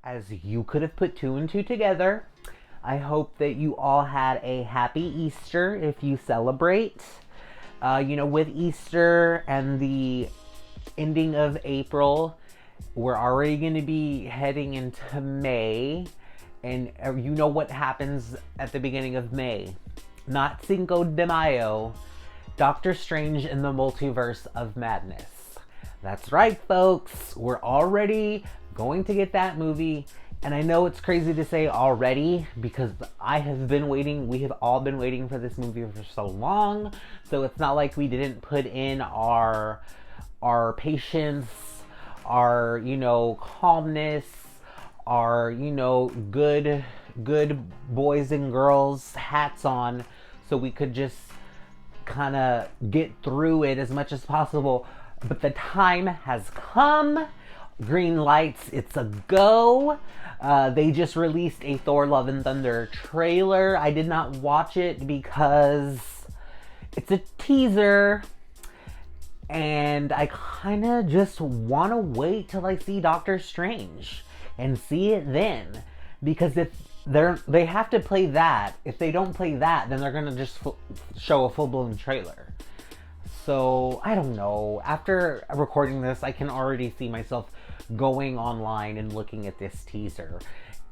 as you could have put two and two together. I hope that you all had a happy Easter if you celebrate. With Easter and the ending of April, we're already going to be heading into May. And you know what happens at the beginning of May. Not Cinco de Mayo, Doctor Strange in the Multiverse of Madness. That's right, folks. We're already going to get that movie. And I know it's crazy to say already because I have been waiting. We have all been waiting for this movie for so long. So it's not like we didn't put in our patience, our, calmness, our, good boys and girls hats on so we could just kind of get through it as much as possible. But the time has come. Green lights, it's a go. They just released a Thor Love and Thunder trailer. I did not watch it because it's a teaser. And I kind of just want to wait till I see Doctor Strange and see it then. Because if they have to play that. If they don't play that, then they're going to just show a full-blown trailer. So, I don't know. After recording this, I can already see myself going online and looking at this teaser.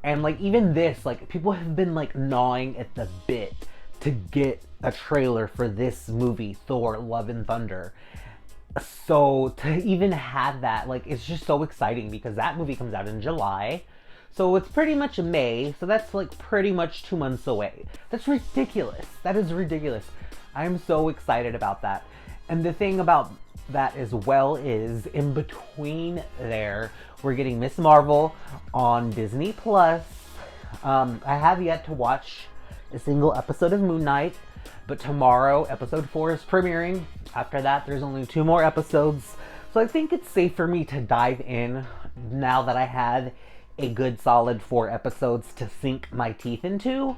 And, even this, people have been, gnawing at the bit to get a trailer for this movie, Thor, Love and Thunder. So, to even have that, it's just so exciting because that movie comes out in July. So, it's pretty much May. So, that's, pretty much 2 months away. That's ridiculous. That is ridiculous. I'm so excited about that. And the thing about that as well is in between there, we're getting Miss Marvel on Disney Plus. I have yet to watch a single episode of Moon Knight, but tomorrow episode 4 is premiering. After that, there's only 2 more episodes. So I think it's safe for me to dive in now that I had a good solid 4 episodes to sink my teeth into.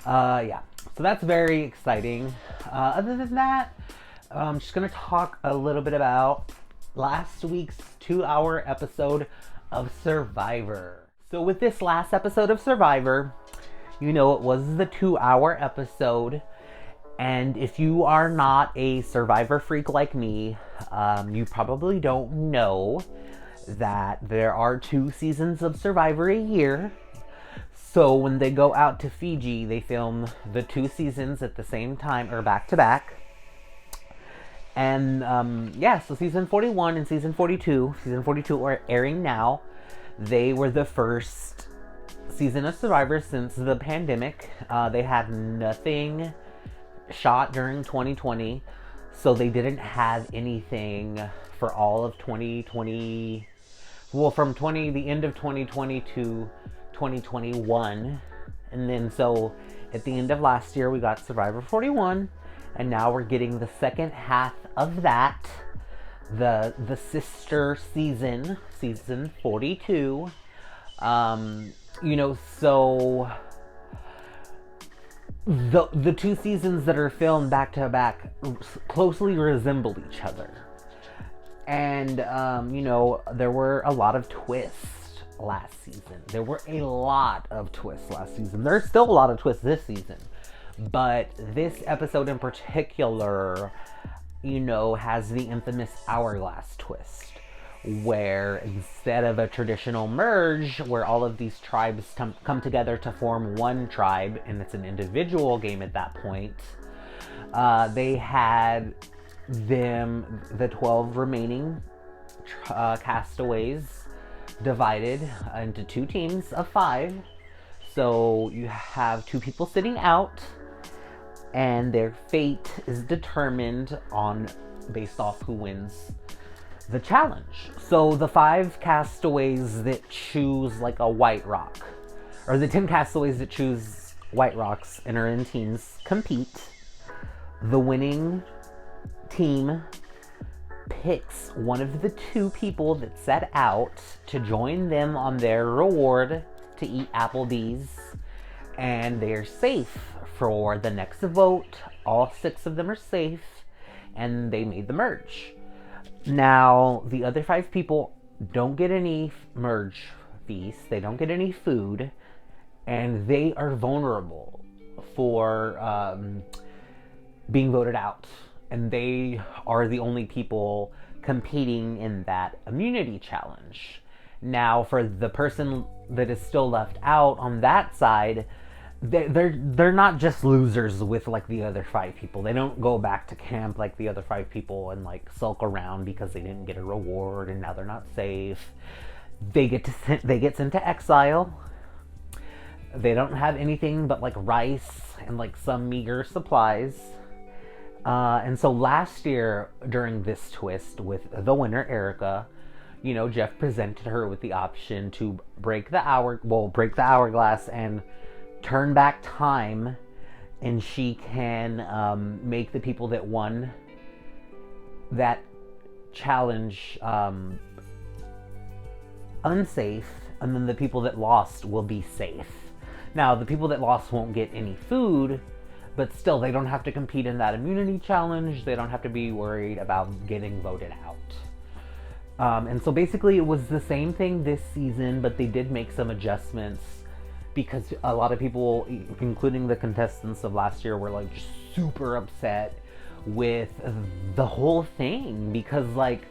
So that's very exciting. Other than that, I'm just going to talk a little bit about last week's 2-hour episode of Survivor. So with this last episode of Survivor, it was the 2-hour episode. And if you are not a Survivor freak like me, you probably don't know that there are 2 seasons of Survivor a year. So when they go out to Fiji, they film the 2 seasons at the same time or back to back. And so season 41 and season 42 are airing now. They were the first season of Survivor since the pandemic. They had nothing shot during 2020, so they didn't have anything for all of 2020. Well, from the end of 2020 to 2021, and then so at the end of last year we got Survivor 41. And now we're getting the second half of that, the sister season 42. So the 2 seasons that are filmed back to back closely resemble each other. And there were a lot of twists last season. There's still a lot of twists this season. But this episode in particular, has the infamous hourglass twist, where instead of a traditional merge, where all of these tribes come together to form one tribe, and it's an individual game at that point, they had the 12 remaining castaways divided into 2 teams of 5. So you have 2 people sitting out, and their fate is determined based off who wins the challenge. So the 5 castaways that choose a white rock, or the 10 castaways that choose white rocks and are in teams, compete. The winning team picks one of the 2 people that set out to join them on their reward to eat Applebee's, and they're safe for the next vote. All 6 of them are safe, and they made the merge. Now, the other 5 people don't get any merge feast, they don't get any food, and they are vulnerable for being voted out. And they are the only people competing in that immunity challenge. Now, for the person that is still left out on that side, they're not just losers with like the other 5 people. They don't go back to camp like the other 5 people and like sulk around because they didn't get a reward and now they're not safe. They get sent to exile. They don't have anything but like rice and like some meager supplies. And so last year during this twist with the winner, Erica, you know, Jeff presented her with the option to break the hourglass and turn back time, and she can make the people that won that challenge unsafe, and then the people that lost will be safe. Now, the people that lost won't get any food, but still, they don't have to compete in that immunity challenge. They don't have to be worried about getting voted out. And so basically, it was the same thing this season, but they did make some adjustments because a lot of people, including the contestants of last year, were like just super upset with the whole thing, because like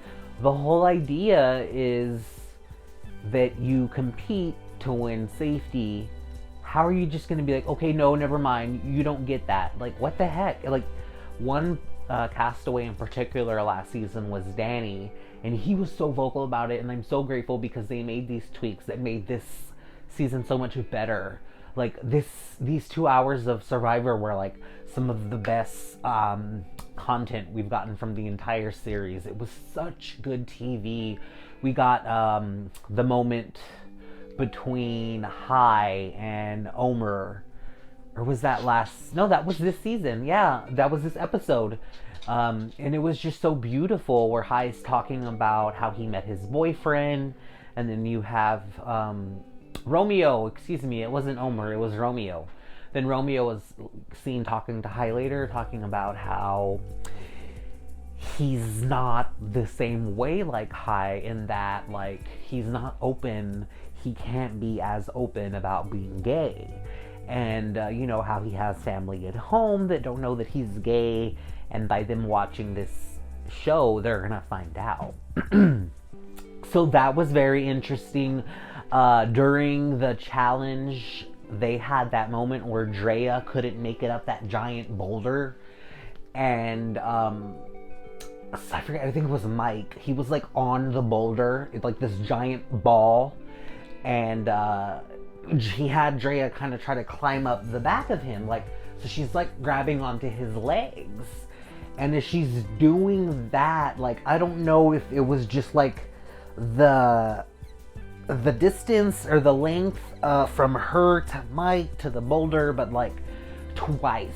the whole idea is that you compete to win safety. How are you just going to be like, okay, no, never mind, you don't get that? Like, what the heck? Like, one castaway in particular last season was Danny, and he was so vocal about it, and I'm so grateful because they made these tweaks that made this season so much better. Like, these 2 hours of Survivor were like some of the best content we've gotten from the entire series. It was such good TV. We got the moment between Hai and Omer, or was that that was this season. Yeah, that was this episode. And it was just so beautiful where Hai's talking about how he met his boyfriend, and then you have Romeo, it wasn't Omer, it was Romeo. Then Romeo was seen talking to Hai later, talking about how he's not the same way like Hai, in that like he's not open, he can't be as open about being gay. And you know how he has family at home that don't know that he's gay, and by them watching this show they're gonna find out. So that was very interesting. During the challenge, they had that moment where Drea couldn't make it up that giant boulder, and I forget, I think it was Mike, he was like on the boulder, it's like this giant ball, and he had Drea kind of try to climb up the back of him, like, so she's like grabbing onto his legs, and as she's doing that, like, I don't know if it was just like the distance or the length from her to Mike to the boulder, but like twice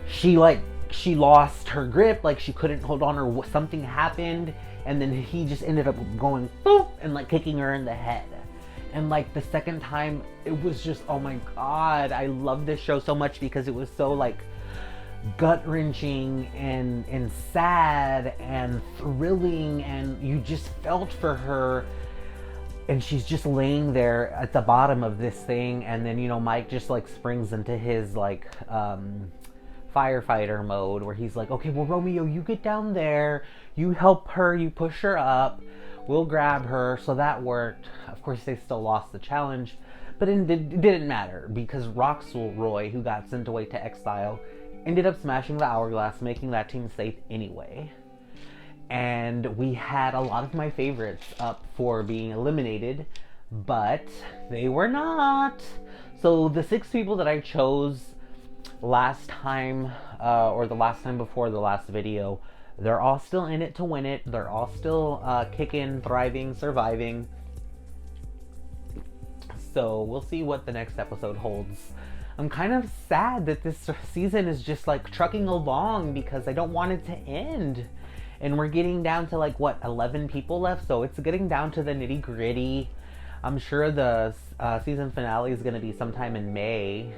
she lost her grip, like she couldn't hold on, or something happened, and then he just ended up going boop and like kicking her in the head. And like the second time, it was just, oh my god, I love this show so much because it was so like gut-wrenching and sad and thrilling, and you just felt for her. And she's just laying there at the bottom of this thing, and then, you know, Mike just like springs into his like firefighter mode where he's like, okay, well, Romeo, you get down there, you help her, you push her up, we'll grab her. So that worked. Of course, they still lost the challenge, but it didn't matter because Roxelroy, who got sent away to exile, ended up smashing the hourglass, making that team safe anyway. And we had a lot of my favorites up for being eliminated, but they were not. So the 6 people that I chose last time, or the last time before the last video, they're all still in it to win it. They're all still kicking, thriving, surviving. So we'll see what the next episode holds. I'm kind of sad that this season is just like trucking along because I don't want it to end. And we're getting down to like, what, 11 people left? So it's getting down to the nitty gritty. I'm sure the season finale is going to be sometime in May.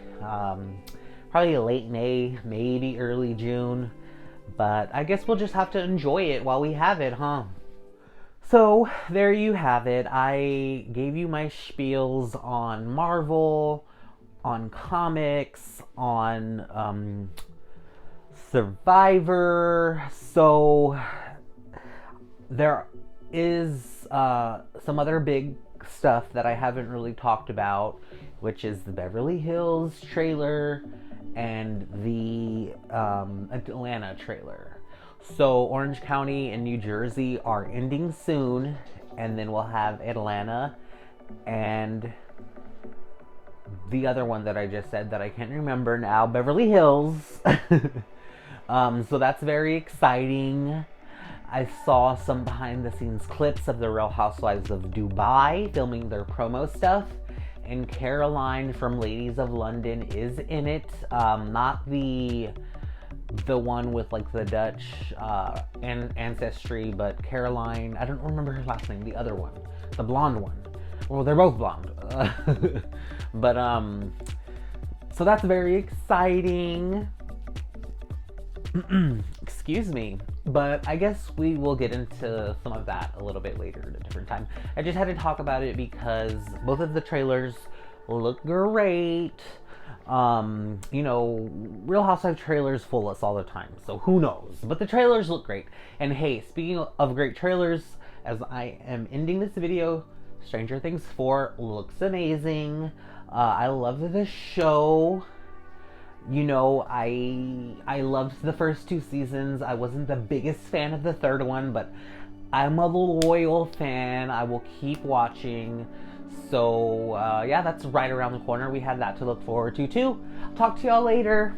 Probably late May, maybe early June. But I guess we'll just have to enjoy it while we have it, huh? So there you have it. I gave you my spiels on Marvel, on comics, on Survivor. So there is some other big stuff that I haven't really talked about, which is the Beverly Hills trailer and the Atlanta trailer. So Orange County and New Jersey are ending soon, and then we'll have Atlanta and the other one that I just said that I can't remember now, Beverly Hills. So that's very exciting. I saw some behind the scenes clips of the Real Housewives of Dubai filming their promo stuff, and Caroline from Ladies of London is in it. Not the one with like the Dutch ancestry, but Caroline, I don't remember her last name, the other one, the blonde one. Well, they're both blonde. But so that's very exciting. Excuse me. But I guess we will get into some of that a little bit later at a different time. I just had to talk about it because both of the trailers look great. You know, Real Housewives trailers fool us all the time, so who knows? But the trailers look great. And hey, speaking of great trailers, as I am ending this video, Stranger Things 4 looks amazing. I love the show. You know, I loved the first 2 seasons. I wasn't the biggest fan of the third one, but I'm a loyal fan. I will keep watching. So, yeah, that's right around the corner. We have that to look forward to, too. Talk to y'all later.